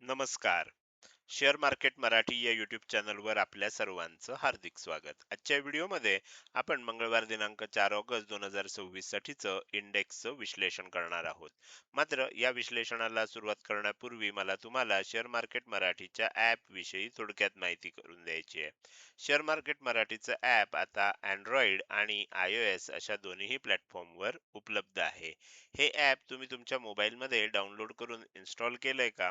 नमस्कार. Share market Marathi या YouTube चॅनलवर आपल्या सर्वांचं हार्दिक स्वागत. आजच्या व्हिडिओमध्ये आपण मंगळवार दिनांक 4 ऑगस्ट 2026 साठीचं इंडेक्सचं विश्लेषण करणार आहोत. मात्र या विश्लेषणाला सुरुवात करण्यापूर्वी मला तुम्हाला शेअर मार्केट मराठीच्या ॲप विषयी थोडक्यात माहिती करून द्यायची आहे. शेअर मार्केट मराठीचं ॲप आता अँड्रॉइड आणि iOS अशा दोन्ही प्लॅटफॉर्मवर उपलब्ध आहे. हे ॲप तुम्ही तुमच्या मोबाईलमध्ये डाउनलोड करून इन्स्टॉल केलंय का?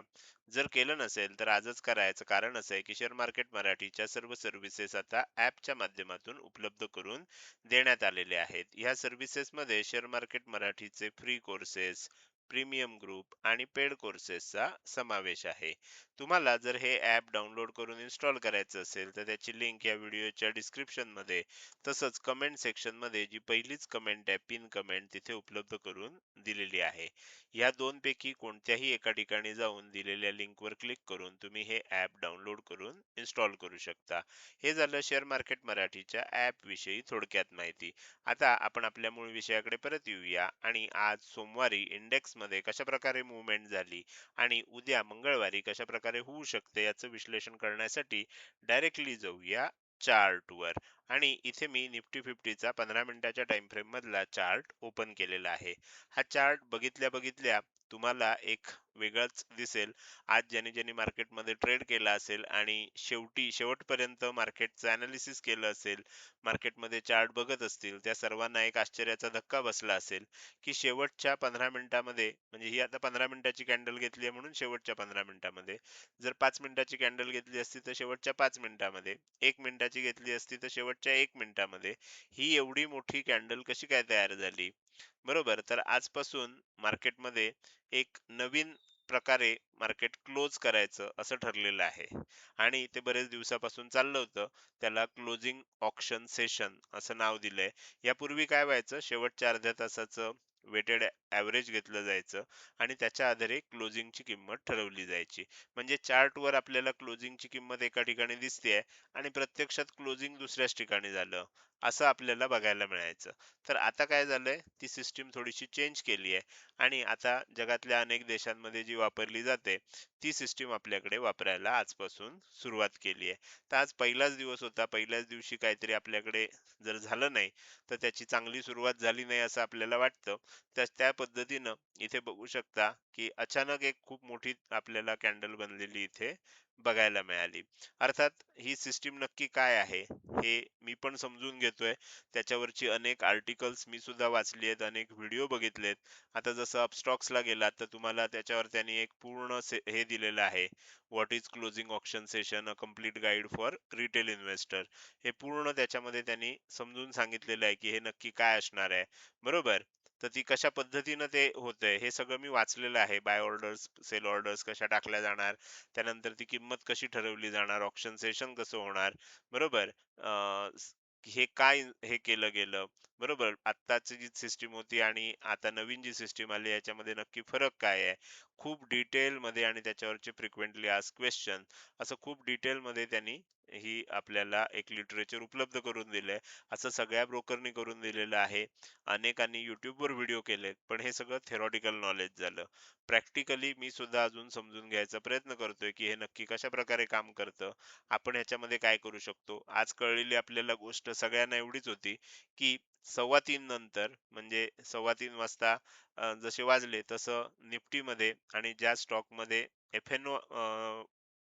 जर केलं नसेल तर आजच करायचं कारण असं आहे की शेअर मार्केट मराठीच्या सर्व सर्व्हिसेस आता ॲपच्या माध्यमातून उपलब्ध करून देण्यात आलेले आहेत. ह्या सर्व्हिसेसमध्ये शेअर मार्केट मराठीचे फ्री कोर्सेस, प्रीमियम ग्रुप आणि पेड कोर्सेसचा समावेश आहे. तुम्हाला जर हे ॲप डाउनलोड करून इन्स्टॉल करायचं असेल तर त्याची लिंक या व्हिडिओच्या डिस्क्रिप्शनमध्ये तसंच कमेंट सेक्शनमध्ये जी पहिलीच कमेंट आहे पिन कमेंट तिथे उपलब्ध करून दिलेली आहे. या दोनपैकी कोणत्याही एका ठिकाणी जाऊन दिलेल्या लिंकवर क्लिक करून तुम्ही हे ॲप डाउनलोड करून इन्स्टॉल करू शकता. हे झालं शेअर मार्केट मराठीच्या ॲप विषयी थोडक्यात माहिती. आता आपण आपल्या मूळ विषयाकडे परत येऊया आणि आज सोमवारी इंडेक्समध्ये कशा प्रकारे मूव्हमेंट झाली आणि उद्या मंगळवारी कशा प्रकारे होऊ शकते याचं विश्लेषण करण्यासाठी डायरेक्टली जाऊया चार्टवर. आणि इथे मी निफ्टी फिफ्टीचा 15 मिनिटाच्या टाइम फ्रेम मधला चार्ट ओपन केलेला आहे. हा चार्ट बघितल्या बघितल्या तुम्हाला एक वेगळंच दिसेल. आज ज्यांनी ज्यांनी मार्केटमध्ये ट्रेड केला असेल आणि शेवटपर्यंत मार्केटचं अनालिसिस केलं असेल, मार्केटमध्ये चार्ट बघत असतील, त्या सर्वांना एक आश्चर्याचा धक्का बसला असेल की शेवटच्या 15 मिनिटामध्ये, म्हणजे ही आता 15 मिनिटाची कॅन्डल घेतली आहे म्हणून शेवटच्या 15 मिनिटामध्ये, जर 5 मिनिटाची कॅन्डल घेतली असती तर शेवटच्या 5 मिनिटामध्ये, 1 मिनिटाची घेतली असती तर शेवटच्या 1 मिनिटामध्ये, ही एवढी मोठी कॅन्डल कशी काय तयार झाली? बरोबर. तर आजपासून मार्केटमध्ये एक नवीन प्रकारे मार्केट क्लोज करायचं असं ठरलेलं आहे आणि ते बरेच दिवसापासून चाललं होतं. त्याला क्लोजिंग ऑक्शन सेशन असं नाव दिलंय. यापूर्वी काय व्हायचं, शेवटच्या अर्ध्या तासाचं वेटेड ॲव्हरेज घेतलं जायचं आणि त्याच्या आधारे क्लोजिंगची किंमत ठरवली जायची. म्हणजे चार्टवर आपल्याला क्लोजिंगची किंमत एका ठिकाणी दिसतेय आणि प्रत्यक्षात क्लोजिंग दुसऱ्याच ठिकाणी झालं, असं आपल्याला बघायला मिळायचं. तर आता काय झालंय, ती सिस्टीम थोडीशी चेंज केली आहे आणि आता जगातल्या अनेक देशांमध्ये जी वापरली जाते ती सिस्टीम आपल्याकडे वापरायला आजपासून सुरुवात केली आहे. तर आज पहिलाच दिवस होता. पहिल्याच दिवशी काहीतरी आपल्याकडे जर झालं नाही तर त्याची चांगली सुरुवात झाली नाही असं आपल्याला वाटतं. तर त्या पद्धतीनं इथे बघू शकता की अचानक एक खूप मोठी आपल्याला कॅन्डल बनलेली इथे बघायला मिळाली. अर्थात ही सिस्टीम नक्की काय आहे हे मी पण समजून घेतोय. त्याच्यावरची अनेक आर्टिकल्स मी सुद्धा वाचली आहेत, अनेक व्हिडिओ बघितलेत. आता जसं अपस्टॉक्सला गेलात तर तुम्हाला त्याच्यावर त्यांनी एक पूर्ण हे दिलेलं आहे, what is closing option session a complete guide for retail investor. हे पूर्ण त्याच्यामध्ये त्यांनी समजून सांगितलेलं आहे की हे नक्की काय असणार आहे. बरोबर. तर ती कशा पद्धतीनं ते होतंय हे सगळं मी वाचलेलं आहे. बाय ऑर्डर्स, सेल ऑर्डर्स कशा टाकल्या जाणार, त्यानंतर ती किंमत कशी ठरवली जाणार, ऑप्शन सेशन कसं होणार. बरोबर. हे काय हे केलं गेलं, बरोबर. आत्ताची जी सिस्टीम होती आणि आता नवीन जी सिस्टीम आली याच्यामध्ये नक्की फरक काय आहे, खूप डिटेल मध्ये आणि त्याच्यावरचे फ्रिक्वेंटली आस्क क्वेश्चन, असं खूप डिटेल मध्ये त्यांनी ही आपल्याला एक लिटरेचर उपलब्ध करून दिलंय. असं सगळ्या ब्रोकरनी करून दिलेलं आहे. अनेकांनी युट्यूबवर व्हिडिओ केलेत, पण हे सगळं थेरॉटिकल नॉलेज झालं. प्रॅक्टिकली मी सुद्धा अजून समजून घ्यायचा प्रयत्न करतोय की हे नक्की कशा प्रकारे काम करतं, आपण ह्याच्यामध्ये काय करू शकतो. आज कळलेली आपल्याला गोष्ट सगळ्यांना एवढीच होती की 3:15 नंतर, म्हणजे 3:15 वाजता जसे वाजले तसं निफ्टीमध्ये आणि ज्या स्टॉकमध्ये एफएनओ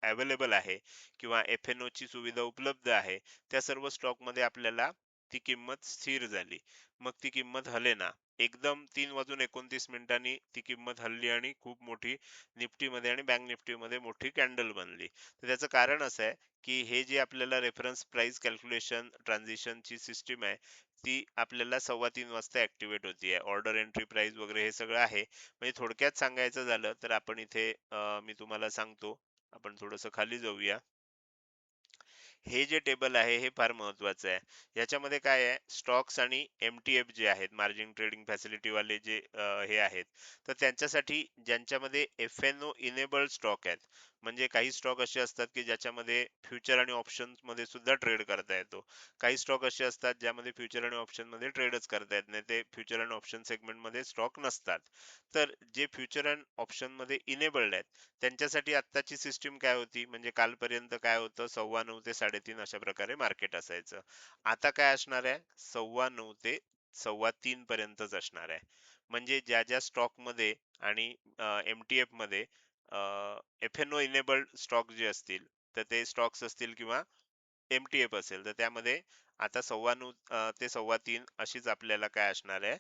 अवेलेबल आहे किंवा एफएनओ ची सुविधा उपलब्ध आहे, त्या सर्व स्टॉकमध्ये आपल्याला ती किंमत स्थिर झाली. मग ती किंमत हलेना. एकदम 3:29 ती किंमत हलली आणि खूप मोठी निफ्टीमध्ये आणि बँक निफ्टीमध्ये मोठी कॅन्डल बनली. तर त्याचं कारण असं आहे की हे जे आपल्याला रेफरन्स प्राइस कॅल्क्युलेशन ट्रान्झिशनची सिस्टीम आहे, ती आपल्याला 3:15 वाजता ऍक्टिव्हेट होतीये. ऑर्डर एंट्री प्राइस वगैरे हे सगळं आहे. म्हणजे थोडक्यात सांगायचं झालं तर आपण इथे मी तुम्हाला सांगतो, आपण थोडंसं खाली जाऊया. हे जे टेबल आहे हे फार महत्वाचं आहे. याच्यामध्ये काय आहे, स्टॉक्स आणि एमटीएफ जे आहेत, मार्जिन ट्रेडिंग फॅसिलिटी वाले जे हे आहेत, तर त्यांच्यासाठी ज्यांच्यामध्ये एफएनओ इनेबल्ड स्टॉक आहेत, म्हणजे काही स्टॉक असे असतात की ज्याच्यामध्ये फ्युचर आणि ऑप्शन मध्ये सुद्धा ट्रेड करता येतो. काही स्टॉक असे असतात ज्यामध्ये फ्युचर आणि ऑप्शन मध्ये ट्रेडच करता येत नाही, ते फ्युचर आणि ऑप्शन सेगमेंट मध्ये स्टॉक नसतात. तर जे फ्युचर अँड ऑप्शन मध्ये इनेबल्ड आहेत त्यांच्यासाठी आत्ताची सिस्टीम काय होती, म्हणजे कालपर्यंत काय होतं, 9:15 ते 3:30 अशा प्रकारे मार्केट असायचं. आता काय असणार आहे, 9:15 ते 3:15 पर्यंतच असणार आहे. म्हणजे ज्या ज्या स्टॉक मध्ये आणि एमटीएफ मध्ये एफ-एन-ओ इनेबल्ड स्टॉक जे असतील, तर ते स्टॉक्स असतील किंवा एमटीएफ असेल, तर त्यामध्ये आता 9:15 ते 3:15 अशीच आपल्याला काय असणार आहे,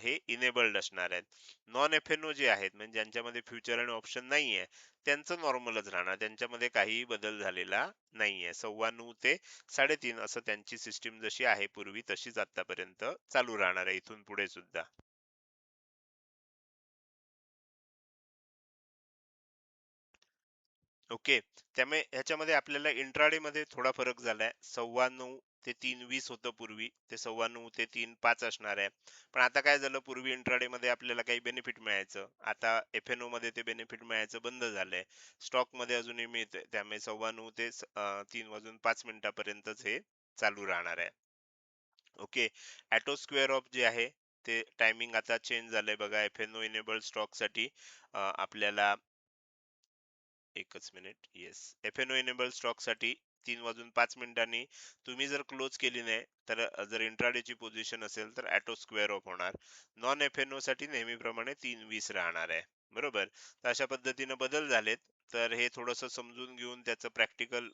हे इनेबल्ड असणार आहेत. नॉन एफ-एन-ओ जे आहेत, म्हणजे ज्यांच्यामध्ये फ्युचर आणि ऑप्शन नाहीये, त्यांचं नॉर्मलच राहणार, त्यांच्यामध्ये काहीही बदल झालेला नाहीये. 9:15 ते 3:30 असं त्यांची सिस्टीम जशी आहे पूर्वी तशीच आतापर्यंत चालू राहणार आहे इथून पुढे सुद्धा. ओके. त्यामुळे ह्याच्यामध्ये आपल्याला इंट्राडे मध्ये थोडा फरक झालाय. 9:15 ते 3:20 होतं पूर्वी, ते 9:15 ते 3:05 असणार आहे. पण आता काय झालं, पूर्वी इंट्राडे मध्ये आपल्याला काही बेनिफिट मिळायचं, आता एफ-एन-ओ मध्ये ते बेनिफिट मिळायचं बंद झालंय. स्टॉक मध्ये अजूनही मिळतंय, त्यामुळे 9:15 ते 3:05 हे चालू राहणार आहे. ओके. ॲटो स्क्वेअर ऑफ जे आहे ते टायमिंग आता चेंज झालंय बघा. एफ-एन-ओ इनेबल्ड स्टॉक साठी आपल्याला एकच मिनिट. येस. एफ-एन-ओ इनेबल स्टॉकसाठी 3:05 तुम्ही जर क्लोज केली नाही, तर जर इंट्राडेची पोझिशन असेल तर ऑटो स्क्वेअर ऑफ होणार. नॉन एफ-एन-ओ साठी नेहमीप्रमाणे 3:20 राहणार आहे. बरोबर. तर अशा पद्धतीने बदल झालेत. तर हे थोडंसं समजून घेऊन त्याचं प्रॅक्टिकल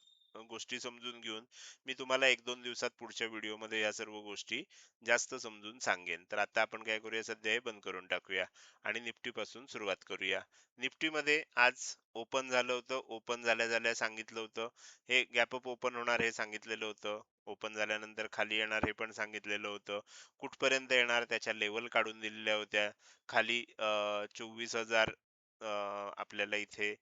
गोष्टी समजून घेऊन मी तुम्हाला 1-2 दिवसात पुढच्या व्हिडिओमध्ये या सर्व गोष्टी जास्त समजून सांगेन. तर आता आपण काय करूया, सध्या हे बंद करून टाकूया आणि निफ्टी पासून सुरुवात करूया. निफ्टीमध्ये आज ओपन झालं होतं. ओपन झाल्या झाल्या सांगितलं होतं, हे गॅप अप ओपन होणार हे सांगितलेलं होतं. ओपन झाल्यानंतर खाली येणार हे पण सांगितलेलं होतं. कुठपर्यंत येणार त्याच्या लेवल काढून दिलेल्या होत्या. खाली 24,000 आपल्याला इथे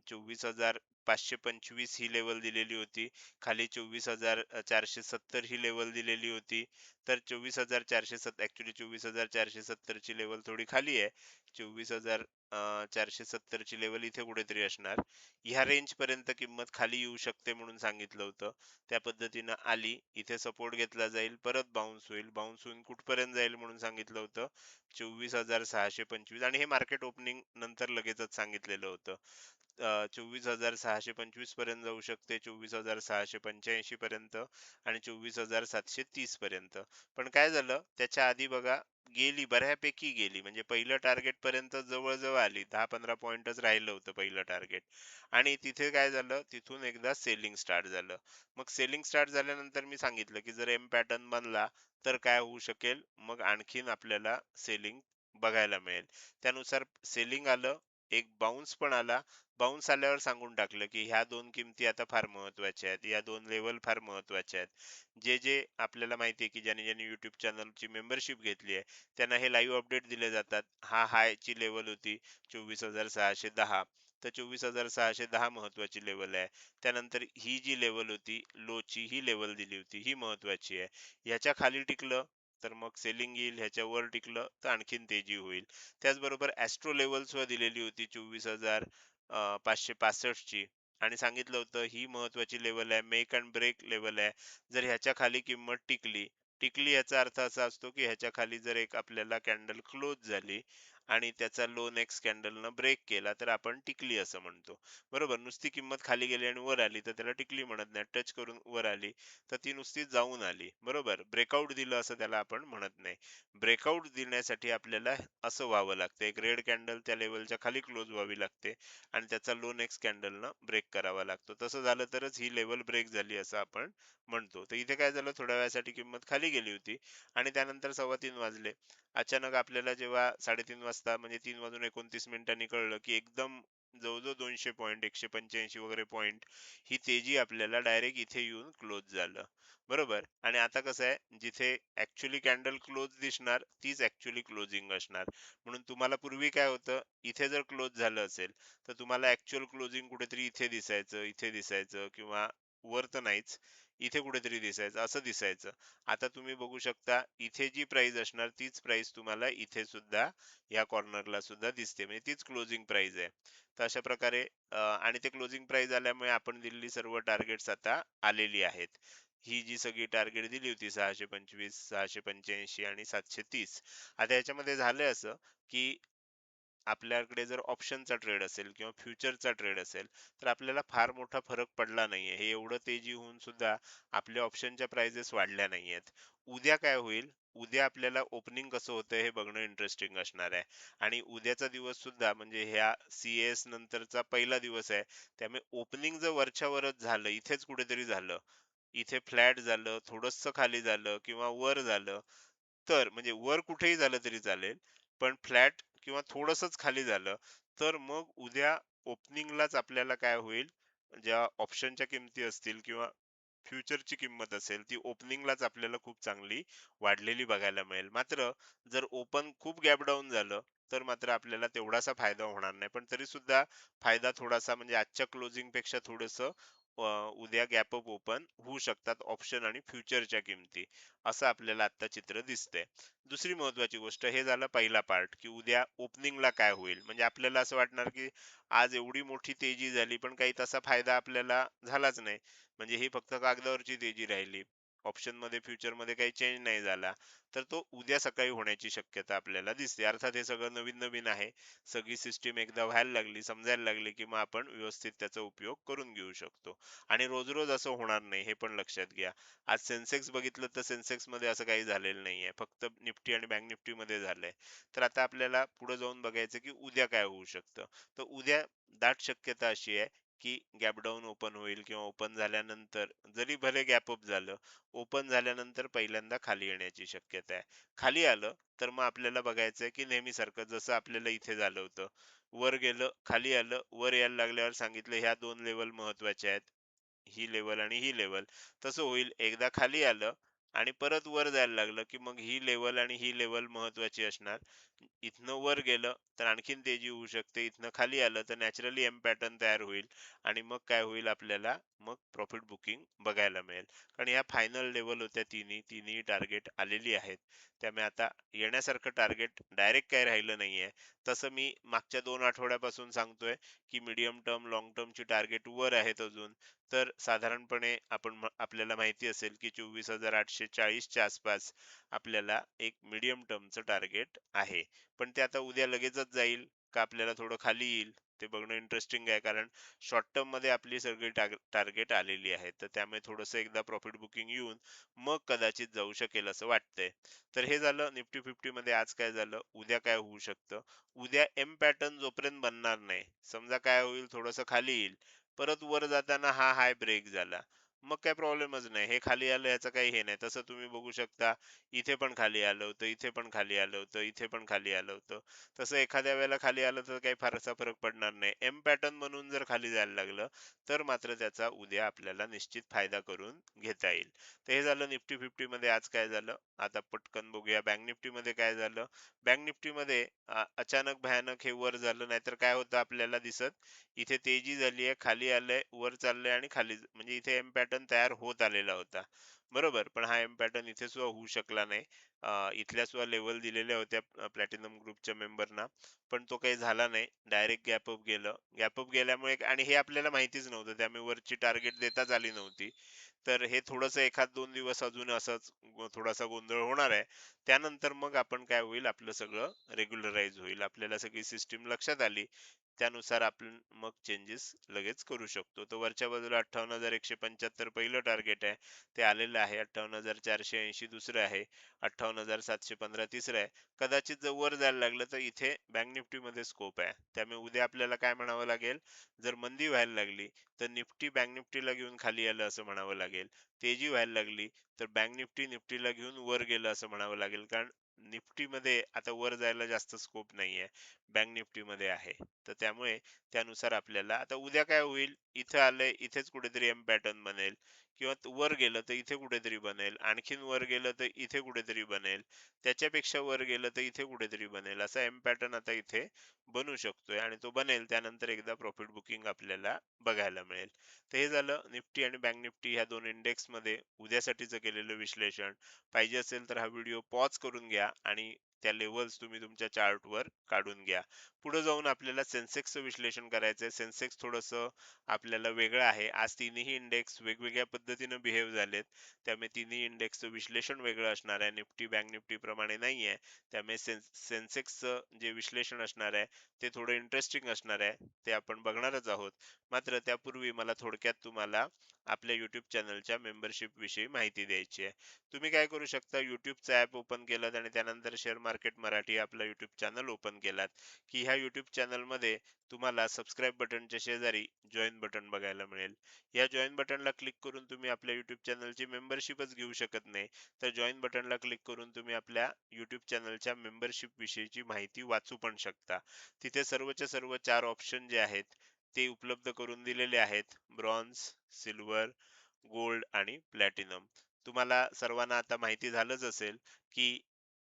24,525 ही लेवल दिलेली होती. खाली 24,470 ही लेवल दिलेली होती. तर 24,470 ऍक्च्युली 24,470 ची लेवल थोडी खाली आहे. 24,470 ची लेवल इथे कुठेतरी असणार. ह्या रेंज पर्यंत किंमत खाली येऊ शकते म्हणून सांगितलं होतं. त्या पद्धतीनं आली, इथे सपोर्ट घेतला जाईल, परत बाउन्स होईल, बाउन्स होऊन कुठपर्यंत जाईल म्हणून सांगितलं होतं, 24,625, आणि हे मार्केट ओपनिंग नंतर लगेचच सांगितलेलं होतं. 24,625 पर्यंत जाऊ शकते, 24,685 पर्यंत आणि 24,730 पर्यंत. पण काय झालं त्याच्या आधी बघा, गेली बऱ्यापैकी गेली, म्हणजे पहिलं टार्गेट पर्यंत जवळ आली, 10-15 पॉइंटच राहिलं होतं पहिलं टार्गेट. आणि तिथे काय झालं, तिथून एकदा सेलिंग स्टार्ट झालं. मग सेलिंग स्टार्ट झाल्यानंतर मी सांगितलं की जर एम पॅटर्न बनला तर काय होऊ शकेल, मग आणखीन आपल्याला सेलिंग बघायला मिळेल. त्यानुसार सेलिंग आलं, एक बाउन्स पण आला. बाउन्स आल्यावर सांगून टाकलं की ह्या दोन किमती आता फार महत्वाच्या आहेत, या दोन लेवल फार महत्वाच्या आहेत. जे जे आपल्याला माहिती आहे की ज्यांनी ज्यांनी युट्यूब चॅनलची मेंबरशिप घेतली आहे त्यांना हे लाईव्ह अपडेट दिले जातात. हा हाय ची लेवल होती 24,610, तर 24,610 महत्वाची लेवल आहे. त्यानंतर ही जी लेवल होती लो ची, ही लेवल दिली होती, ही महत्वाची आहे. ह्याच्या खाली टिकलं तर मग सेलिंग येईल, ह्याच्या वर टिकलं तर आणखीन तेजी होईल. त्याचबरोबर ॲस्ट्रो लेवल्स वर दिलेली होती 24,565 ची, आणि सांगितलं होतं ही महत्वाची लेवल आहे, मेक अँड ब्रेक लेवल आहे. जर ह्याच्या खाली किंमत टिकली, याचा अर्थ असा असतो की ह्याच्या खाली जर एक आपल्याला कॅन्डल क्लोज झाली आणि त्याचा लो नेक्स्ट कॅन्डलनं ब्रेक केला तर आपण टिकली असं म्हणतो. बरोबर. नुसती किंमत खाली गेली आणि वर आली तर त्याला टिकली म्हणत नाही. टच करून वर आली तर ती नुसती जाऊन आली. बरोबर. ब्रेकआउट दिलं असं त्याला आपण म्हणत नाही. ब्रेकआउट देण्यासाठी आपल्याला असं व्हावं लागतं, एक रेड कॅन्डल त्या लेवलच्या खाली क्लोज व्हावी लागते आणि त्याचा लो नेक्स्ट कॅन्डलनं ब्रेक करावा लागतो. तसं झालं तरच ही लेवल ब्रेक झाली असं आपण म्हणतो. तर इथे काय झालं, थोड्या वेळासाठी किंमत खाली गेली होती आणि त्यानंतर 3:15 वाजले. अचानक आपल्याला जेव्हा 3:30 वाजता, म्हणजे 3:29 कळलं की एकदम जवळजवळ 200 पॉईंट, 185 वगैरे पॉईंट ही तेजी आपल्याला डायरेक्ट इथे येऊन क्लोज झालं. बरोबर. आणि आता कसं आहे, जिथे ऍक्च्युली कॅन्डल क्लोज दिसणार तीच ऍक्च्युली क्लोजिंग असणार. म्हणून तुम्हाला पूर्वी काय होतं, इथे जर क्लोज झालं असेल तर तुम्हाला ऍक्च्युअल क्लोजिंग कुठेतरी इथे दिसायचं, इथे दिसायचं, किंवा वर तर नाहीच, इथे कुठेतरी दिसायचं, असं दिसायचं. आता तुम्ही बघू शकता, इथे जी प्राइस असणार तीच प्राइस तुम्हाला इथे सुद्धा या कॉर्नरला सुद्धा दिसते, म्हणजे तीच क्लोजिंग प्राइस आहे. तर अशा प्रकारे आणि ते क्लोजिंग प्राइस आल्यामुळे आपण दिलेली सर्व टार्गेट्स आता आलेली आहेत. ही जी सगळी टार्गेट दिली होती 625, 685 आणि 730. आता याच्यामध्ये झालंय असं, की आपल्याकडे जर ऑप्शनचा ट्रेड असेल किंवा फ्युचरचा ट्रेड असेल, तर आपल्याला फार मोठा फरक पडला नाहीये. हे एवढं तेजी होऊन सुद्धा आपल्या ऑप्शनच्या प्राइजेस वाढल्या नाहीयेत. उद्या काय होईल? उद्या आपल्याला ओपनिंग कसं होतंय हे बघणं इंटरेस्टिंग असणार आहे. आणि उद्याचा दिवस सुद्धा म्हणजे ह्या सीएस नंतरचा पहिला दिवस आहे. त्यामुळे ओपनिंग जर वरच्या वरच झालं, इथेच कुठेतरी झालं, इथे फ्लॅट झालं, थोडंसं खाली झालं किंवा वर झालं, तर म्हणजे वर कुठेही झालं तरी चालेल, पण फ्लॅट किंवा थोडंसंच खाली झालं, तर मग उद्या ओपनिंगलाच आपल्याला काय होईल, ज्या ऑप्शनच्या किमती असतील किंवा फ्युचरची किंमत असेल, ती ओपनिंगलाच आपल्याला खूप चांगली वाढलेली बघायला मिळेल. मात्र जर ओपन खूप गॅप डाऊन झालं, तर मात्र आपल्याला तेवढासा फायदा होणार नाही. पण तरी सुद्धा फायदा थोडासा म्हणजे आजच्या क्लोजिंग पेक्षा थोडंसं उद्या गॅप अप ओपन होऊ शकतात ऑप्शन आणि फ्युचरच्या किमती, असं आपल्याला आता चित्र दिसतंय. दुसरी महत्वाची गोष्ट, हे झालं पहिला पार्ट, की उद्या ओपनिंगला काय होईल. म्हणजे आपल्याला असं वाटणार की आज एवढी मोठी तेजी झाली पण काही तसा फायदा आपल्याला झालाच नाही, म्हणजे ही फक्त कागदावरची तेजी राहिली, ऑप्शन मध्ये फ्युचर मध्ये काही चेंज नाही झाला. तर तो उद्या सकाळी होण्याची शक्यता आपल्याला दिसते. अर्थात हे सगळं नवीन नवीन आहे, सगळी सिस्टीम एकदा व्हायला लागली, समजायला लागली, की मग आपण व्यवस्थित त्याचा उपयोग करून घेऊ शकतो. आणि रोज रोज असं होणार नाही, हे पण लक्षात घ्या. आज सेन्सेक्स बघितलं तर सेन्सेक्स मध्ये असं काही झालेलं नाहीये, फक्त निफ्टी आणि बँक निफ्टी मध्ये झालंय. तर आता आपल्याला पुढे जाऊन बघायचं की उद्या काय होऊ शकतं. तर उद्या दाट शक्यता अशी आहे की गॅप डाऊन ओपन होईल किंवा ओपन झाल्यानंतर जरी भले गॅप अप झालं, ओपन झाल्यानंतर पहिल्यांदा खाली येण्याची शक्यता आहे. खाली आलं तर मग आपल्याला बघायचंय की नेहमीसारखं जसं आपल्याला इथे झालं होतं, वर गेलं, खाली आलं, वर यायला लागल्यावर सांगितलं ह्या दोन लेवल महत्वाच्या आहेत, ही लेवल आणि ही लेवल. तसं होईल, एकदा खाली आलं आणि परत वर जायला लागलं की मग ही लेवल आणि ही लेवल महत्वाची असणार. इथनं वर गेलं तर आणखीन तेजी होऊ शकते, इथनं खाली आलं तर नॅचरली एम पॅटर्न तयार होईल आणि मग काय होईल, आपल्याला मग प्रॉफिट बुकिंग बघायला मिळेल. कारण या फायनल लेवल होत्या तिन्ही, तिन्ही टार्गेट आलेली आहेत. त्यामुळे आता येण्यासारखं टार्गेट डायरेक्ट काही राहिलं नाहीये. तसं मी मागच्या 2 आठवड्यापासून सांगतोय की मीडियम टर्म लॉंग टर्मची टार्गेट वर आहेत अजून. तर साधारणपणे आपल्याला माहिती असेल की 24,840 च्या आसपास आपल्याला एक मीडियम टर्मचं टार्गेट आहे. पण ते आता उद्या लगेचच जाईल का आपल्याला थोडं खाली येईल, ते बघणं इंटरेस्टिंग आहे. कारण शॉर्ट टर्म मध्ये आपली सगळी टार्गेट आलेली आहे, तर त्यामुळे थोडंसं एकदा प्रॉफिट बुकिंग येऊन मग कदाचित जाऊ शकेल असं वाटतंय. तर हे झालं निफ्टी फिफ्टी मध्ये आज काय झालं. उद्या काय होऊ शकतं, उद्या एम पॅटर्न जोपर्यंत बनणार नाही, समजा काय होईल, थोडंसं खाली येईल, परत वर जाताना हा हाय ब्रेक झाला, मग काय प्रॉब्लेमच नाही, हे खाली आलं याचं काही हे नाही. तसं तुम्ही बघू शकता, इथे पण खाली आलं होतं, इथे पण खाली आलं होतं, इथे पण खाली आलं होतं. तसं एखाद्या वेळेला खाली आलं तर काही फारसा फरक पडणार नाही. एम पॅटर्न म्हणून जर खाली जायला लागलं, तर मात्र त्याचा उद्या आपल्याला निश्चित फायदा करून घेता येईल. तर हे झालं निफ्टी फिफ्टी मध्ये आज काय झालं. आता पटकन बघूया बँक निफ्टी मध्ये काय झालं. बँक निफ्टी मध्ये अचानक भयानक हे वर झालं, नाहीतर काय होतं आपल्याला दिसत, इथे तेजी झाली आहे, खाली आलंय, वर चाललंय आणि खाली, म्हणजे इथे एम पॅटर्न तयार होत आलेला होता, बरोबर. पण हा एम पॅटर्न इथे सुद्धा होऊ शकला नाही. इथल्या सुद्धा लेवल दिलेल्या होत्या प्लॅटिनम ग्रुपच्या मेंबरना, पण तो काही झाला नाही, डायरेक्ट गॅप अप गेलं. गॅप अप गेल्यामुळे आणि हे आपल्याला माहितीच नव्हतं, त्यामुळे वरची टार्गेट देताच आली नव्हती. तर हे थोडंसं एखाद 2 दिवस अजून असंच थोडासा गोंधळ होणार आहे. त्यानंतर मग आपण काय होईल, आपलं सगळं रेग्युलराइज होईल, आपल्याला सगळी सिस्टीम लक्षात आली, त्यानुसार आपण मग चेंजेस लगेच करू शकतो. तर वरच्या बाजूला 58,175 पहिलं टार्गेट आहे, ते आलेलं आहे. 58,480 दुसरं आहे. 58,715 तिसरं आहे. कदाचित जर वर जायला लागलं तर इथे बँक निफ्टी मध्ये स्कोप आहे. त्यामुळे उद्या आपल्याला काय म्हणावं लागेल, जर मंदी व्हायला लागली तर निफ्टी बँक निफ्टीला घेऊन खाली आलं असं म्हणावं लागेल. तेजी व्हायला लागली तर बँक निफ्टी निफ्टीला घेऊन वर गेलं असं म्हणावं लागेल. कारण निफ्टी मध्ये आता वर जायला जास्त स्कोप नाहीये. बँक निफ्टीमध्ये आहे. तर त्यामुळे त्यानुसार आपल्याला आता उद्या काय होईल, इथं आलंय, इथेच कुठेतरी एम पॅटर्न बनेल किंवा वर गेलं तर इथे कुठेतरी बनेल, आणखीन वर गेलं तर इथे कुठेतरी बनेल, त्याच्यापेक्षा वर गेलं तर इथे कुठेतरी बनेल. असा एम पॅटर्न आता इथे बनू शकतोय आणि तो बनेल त्यानंतर एकदा प्रॉफिट बुकिंग आपल्याला बघायला मिळेल. तर हे झालं निफ्टी आणि बँक निफ्टी ह्या दोन इंडेक्समध्ये उद्यासाठीचं केलेलं विश्लेषण. पाहिजे असेल तर हा व्हिडिओ पॉज करून घ्या आणि त्या लेव्हल्स तुम्ही तुमच्या चार्टवर काढून घ्या. पुढे जाऊन आपल्याला सेन्सेक्सचं विश्लेषण करायचंय. सेन्सेक्स थोडंसं आपल्याला वेगळं आहे. आज तिन्ही इंडेक्स वेगवेगळ्या पद्धतीनं बिहेव झालेत. त्यामुळे तिन्ही इंडेक्सचं विश्लेषण वेगळं असणार आहे. निफ्टी बँक निफ्टी प्रमाणे नाहीये. त्यामुळे सेन्सेक्सचं जे विश्लेषण असणार आहे ते थोडं इंटरेस्टिंग असणार आहे. ते आपण बघणारच आहोत. मात्र त्यापूर्वी मला थोडक्यात तुम्हाला आपल्या YouTube चॅनलच्या मेंबरशिप विषयी माहिती द्यायची आहे. तुम्ही काय करू शकता, YouTubeचं ॲप ओपन केलं आणि त्यानंतर शेअर मार्केट मराठी आपला YouTube चॅनल ओपन केलात, की ह्या YouTube चॅनलमध्ये तुम्हाला सबस्क्राईब बटनच्या शेजारी जॉइन बटन बघायला मिळेल. या जॉइन बटनला क्लिक करून तुम्ही आपल्या YouTube चॅनलची मेंबरशिपच घेऊ शकत नाही. तर जॉइन बटनला क्लिक करून तुम्ही आपल्या YouTube चॅनलच्या मेंबरशिप विषयीची माहिती वाचू पण शकता. तिथे सर्वच्या सर्व 4 ऑप्शन जे आहेत ते उपलब्ध करून दिलेले आहेत. ब्रॉन्झ, सिल्वर, गोल्ड आणि प्लॅटिनम. तुम्हाला सर्वांना आता माहिती झालंच असेल, की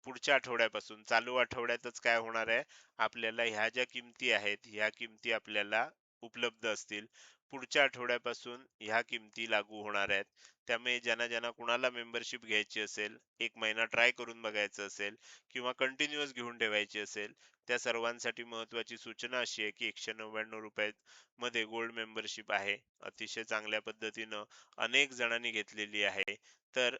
पुढच्या आठवड्यापासून चालू आठवड्यातच काय होणार आहे, आपल्याला ह्या ज्या किमती आहेत, ह्या किमती आपल्याला उपलब्ध असतील. पुढच्या आठवड्यापासून ह्या किमती लागू होणार आहेत. त्यामुळे ज्यांना कुणाला मेंबरशिप घ्यायची असेल, 1 महिना ट्राय करून बघायचं असेल किंवा कंटिन्यूअस घेऊन ठेवायची असेल, त्या सर्वांसाठी महत्त्वाची सूचना अशी आहे, की ₹199 मध्ये गोल्ड मेंबरशिप आहे. अतिशय चांगल्या पद्धतीनं अनेक जणांनी घेतलेली आहे. तर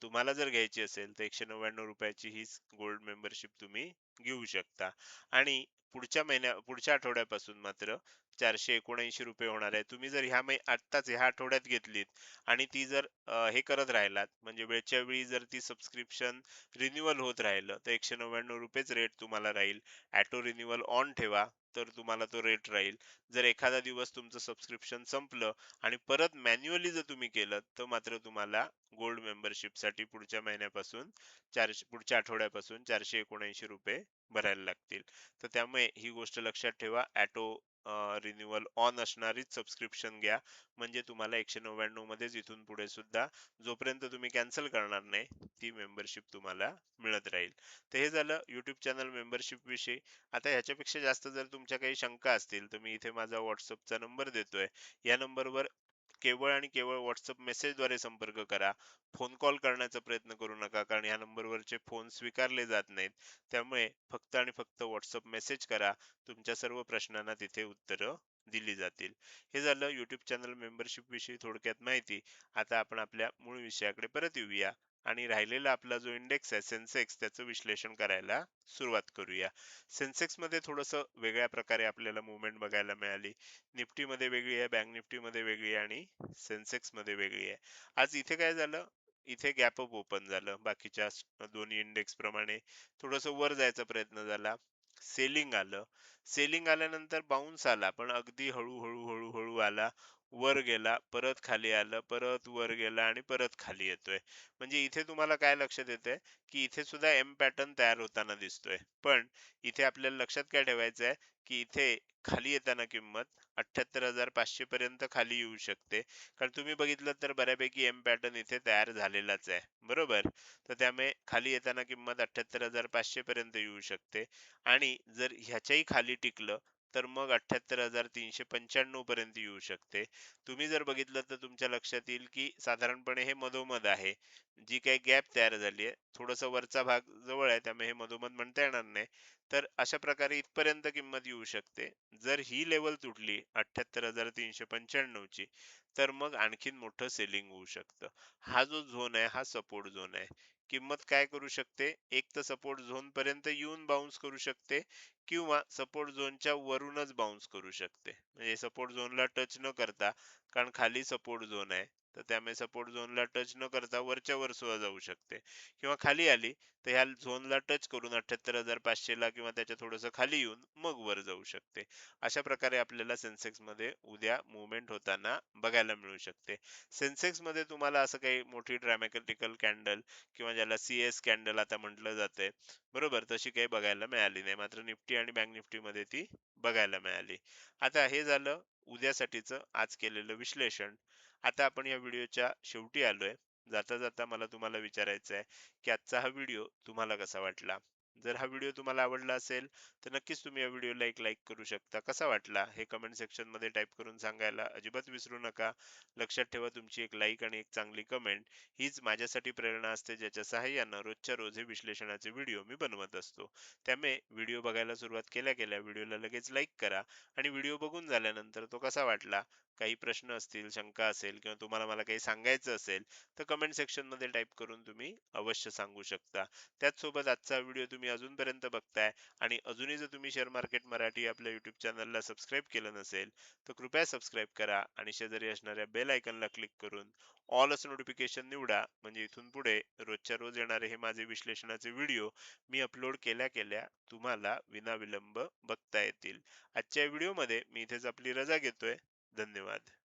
तुम्हाला जर घ्यायची असेल तर ₹199 हीच गोल्ड मेंबरशिप तुम्ही घेऊ शकता. आणि पुढच्या आठवड्यापासून मात्र ₹479 होणार आहे. तुम्ही जर आत्ताच ह्या आठवड्यात घेतलीत आणि ती जर हे करत राहिलात म्हणजे वेळच्या वेळी जर ती सबस्क्रिप्शन रिन्यूअल होत राहिलं तर ₹199 रेट तुम्हाला राहील. ऑटो रिन्यूअल ऑन ठेवा तर तुम्हाला तो रेट राहील. जर एखादा दिवस तुमचं सबस्क्रिप्शन संपलं आणि परत मॅन्युअली जर तुम्ही केलं तर मात्र तुम्हाला गोल्ड मेंबरशिपसाठी पुढच्या आठवड्यापासून ₹479 भरायला लागतील. तर त्यामुळे ही गोष्ट लक्षात ठेवा. ऑटो रिन्यूअल ऑन असणारीच सबस्क्रिप्शन घ्या. म्हणजे तुम्हाला 199 मध्येच इथून पुढे सुद्धा जोपर्यंत तुम्ही कॅन्सल करणार नाही, ती मेंबरशिप तुम्हाला मिळत राहील. तर हे झालं YouTube चॅनल मेंबरशिप विषयी. आता ह्याच्यापेक्षा जास्त जर तुमच्या काही शंका असतील, तर मी इथे माझा WhatsAppचा नंबर देतोय. या नंबरवर केवळ आणि केवळ WhatsApp मेसेजद्वारे संपर्क करा. फोन कॉल करण्याचा प्रयत्न करू नका, कारण ह्या नंबरवरचे फोन स्वीकारले जात नाहीत. त्यामुळे फक्त आणि फक्त WhatsApp मेसेज करा. तुमच्या सर्व प्रश्नांना तिथे उत्तरं दिली जातील. हे झालं YouTube चॅनल मेंबरशिप विषयी थोडक्यात माहिती. आता आपण आपल्या मूळ विषयाकडे परत येऊया आणि राहिलेला आपला जो इंडेक्स आहे सेन्सेक्स त्याचं विश्लेषण करायला सुरुवात करूया. सेन्सेक्समध्ये थोडंसं वेगळ्या प्रकारे आपल्याला मूव्हमेंट बघायला मिळाली. निफ्टीमध्ये वेगळी आहे, बँक निफ्टीमध्ये वेगळी आहे आणि सेन्सेक्समध्ये वेगळी आहे. आज इथे काय झालं, इथे गॅप अप ओपन झालं. बाकीच्या दोन्ही इंडेक्स प्रमाणे थोडंसं वर जायचा प्रयत्न झाला. सेलिंग आलं. सेलिंग आल्यानंतर बाउन्स आला, पण अगदी हळू हळू आला. वर गेला, परत खाली आलं, परत वर गेला आणि परत खाली येतोय. म्हणजे इथे तुम्हाला काय लक्षात येतंय, की इथे सुद्धा एम पॅटर्न तयार होताना दिसतोय. पण इथे आपल्याला लक्षात काय ठेवायचं आहे, की इथे खाली येताना किंमत 78,500 पर्यंत खाली येऊ शकते. कारण तुम्ही बघितलं तर बऱ्यापैकी एम पॅटर्न इथे तयार झालेलाच आहे. बरोबर? तर त्यामुळे खाली येताना किंमत 78,500 पर्यंत येऊ शकते आणि जर ह्याच्याही खाली टिकलं तर मग 78,395 पर्यंत येऊ शकते. तुम्ही जर बघितलं तर तुमच्या लक्षात येईल, की साधारणपणे हे मधोमध आहे. जी काही गॅप तयार झाली आहे, थोडासा वरचा भाग जवळ आहे, त्यामुळे हे मधोमध म्हणता येणार नाही. तर अशा प्रकारे इथपर्यंत किंमत येऊ शकते. जर ही लेवल तुटली 78,395 ची, तर मग आणखीन मोठं सेलिंग होऊ शकतं. हा जो झोन आहे हा सपोर्ट झोन आहे. किंमत काय करू शकते, एक तर सपोर्ट झोन पर्यंत येऊन बाउन्स करू शकते किंवा सपोर्ट झोनच्या वरूनच बाउन्स करू शकते. म्हणजे सपोर्ट झोनला टच न करता, कारण खाली सपोर्ट झोन आहे. तर त्यामुळे सपोर्ट झोनला टच न करता वरच्या वर सुद्धा जाऊ शकते, किंवा खाली आली तर ह्या झोनला टच करून 78,500 ला किंवा त्याच्या थोडंसं खाली येऊन मग वर जाऊ शकते. अशा प्रकारे आपल्याला सेन्सेक्स मध्ये उद्या मुवमेंट होताना बघायला मिळू शकते. सेन्सेक्स मध्ये तुम्हाला असं काही मोठी ड्रॅमॅटिकल कॅन्डल किंवा ज्याला CS कॅन्डल आता म्हटलं जातंय, बरोबर, तशी काही बघायला मिळाली नाही. मात्र निफ्टी आणि बँक निफ्टी मध्ये ती बघायला मिळाली. आता हे झालं उद्यासाठीचं आज केलेलं विश्लेषण. आता आपण या व्हिडिओच्या शेवटी आलोय. जाता जाता मला तुम्हाला विचारायचं आहे की आजचा हा व्हिडिओ तुम्हाला कसा वाटला. जर हा व्हिडिओ तुम्हाला आवडला असेल तर नक्कीच तुम्ही या व्हिडिओला एक लाईक करू शकता. कसा वाटला हे कमेंट सेक्शन मध्ये टाईप करून सांगायला अजिबात विसरू नका. लक्षात ठेवा, तुमची एक लाईक आणि एक चांगली कमेंट हीच माझ्यासाठी प्रेरणा असते, ज्याच्या सहाय्यानं रोजच्या रोज हे विश्लेषणाचे व्हिडिओ मी बनवत असतो. त्यामुळे व्हिडिओ बघायला सुरुवात केल्या केल्या व्हिडिओला लगेच लाईक करा, आणि व्हिडिओ बघून झाल्यानंतर तो कसा वाटला, काही प्रश्न असतील, शंका असेल, किंवा तुम्हाला मला काही सांगायचं असेल तर कमेंट सेक्शन मध्ये टाईप करून तुम्ही अवश्य सांगू शकता. त्याचसोबत आजचा व्हिडिओ तुम्ही अजूनपर्यंत बघताय आणि अजूनही जर तुम्ही शेअर मार्केट मराठी आपल्या युट्यूब चॅनलला सबस्क्राईब केलं नसेल तर कृपया सबस्क्राईब करा आणि शेजारी असणाऱ्या बेल आयकॉनला क्लिक करून ऑल असं नोटिफिकेशन निवडा, म्हणजे इथून पुढे रोजच्या रोज येणारे हे माझे विश्लेषणाचे व्हिडिओ मी अपलोड केल्या केल्या तुम्हाला विनाविलंब बघता येतील. आजच्या व्हिडिओमध्ये मी इथेच आपली रजा घेतोय. धन्यवाद.